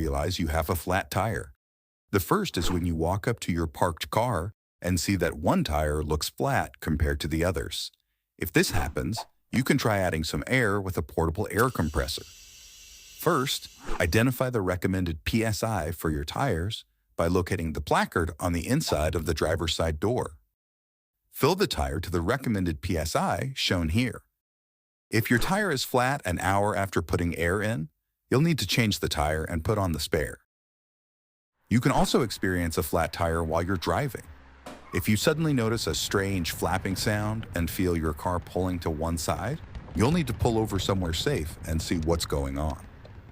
realize you have a flat tire. The first is when you walk up to your parked car and see that one tire looks flat compared to the others. If this happens, you can try adding some air with a portable air compressor. First, identify the recommended PSI for your tires by locating the placard on the inside of the driver's side door. Fill the tire to the recommended PSI shown here. If your tire is flat an hour after putting air in, you'll need to change the tire and put on the spare. You can also experience a flat tire while you're driving. If you suddenly notice a strange flapping sound and feel your car pulling to one side, you'll need to pull over somewhere safe and see what's going on.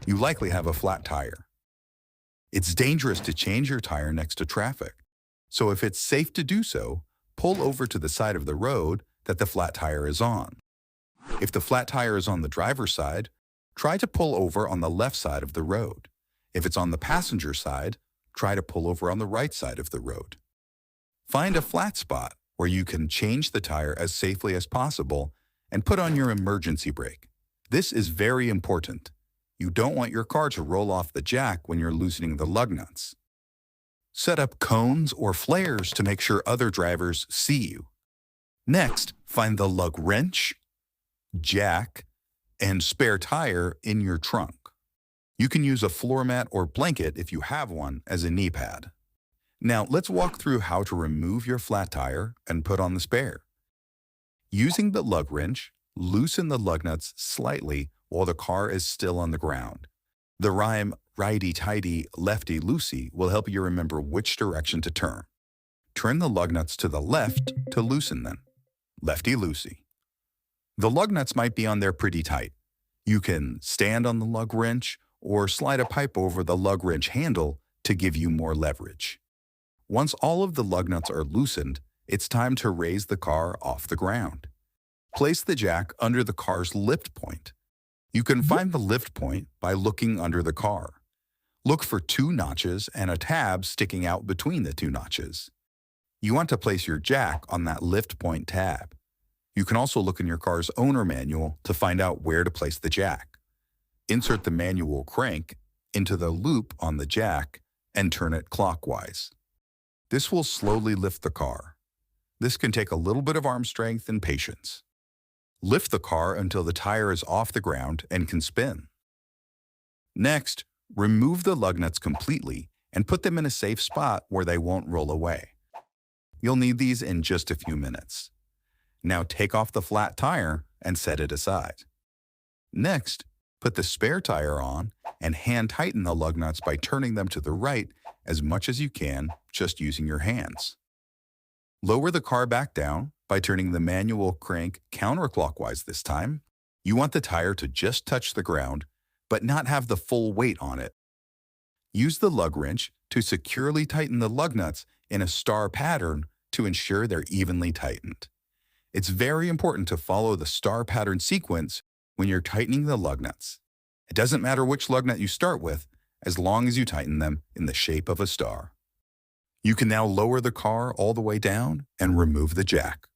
You likely have a flat tire. It's dangerous to change your tire next to traffic, so if it's safe to do so, pull over to the side of the road that the flat tire is on. If the flat tire is on the driver's side, try to pull over on the left side of the road. If it's on the passenger side, try to pull over on the right side of the road. Find a flat spot where you can change the tire as safely as possible and put on your emergency brake. This is very important. You don't want your car to roll off the jack when you're loosening the lug nuts. Set up cones or flares to make sure other drivers see you. Next, find the lug wrench, jack, and spare tire in your trunk. You can use a floor mat or blanket if you have one as a knee pad. Now let's walk through how to remove your flat tire and put on the spare. Using the lug wrench, loosen the lug nuts slightly while the car is still on the ground. The rhyme righty-tighty, lefty-loosey will help you remember which direction to turn. Turn the lug nuts to the left to loosen them. Lefty-loosey. The lug nuts might be on there pretty tight. You can stand on the lug wrench or slide a pipe over the lug wrench handle to give you more leverage. Once all of the lug nuts are loosened, it's time to raise the car off the ground. Place the jack under the car's lift point. You can find the lift point by looking under the car. Look for 2 notches and a tab sticking out between the 2 notches. You want to place your jack on that lift point tab. You can also look in your car's owner manual to find out where to place the jack. Insert the manual crank into the loop on the jack and turn it clockwise. This will slowly lift the car. This can take a little bit of arm strength and patience. Lift the car until the tire is off the ground and can spin. Next, remove the lug nuts completely and put them in a safe spot where they won't roll away. You'll need these in just a few minutes. Now take off the flat tire and set it aside. Next, put the spare tire on and hand tighten the lug nuts by turning them to the right as much as you can, just using your hands. Lower the car back down by turning the manual crank counterclockwise this time. You want the tire to just touch the ground, but not have the full weight on it. Use the lug wrench to securely tighten the lug nuts in a star pattern to ensure they're evenly tightened. It's very important to follow the star pattern sequence when you're tightening the lug nuts. It doesn't matter which lug nut you start with, as long as you tighten them in the shape of a star. You can now lower the car all the way down and remove the jack.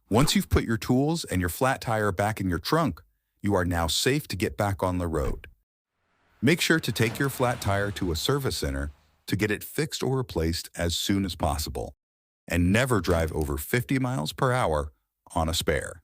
Once you've put your tools and your flat tire back in your trunk, you are now safe to get back on the road. Make sure to take your flat tire to a service center to get it fixed or replaced as soon as possible. And never drive over 50 miles per hour on a spare.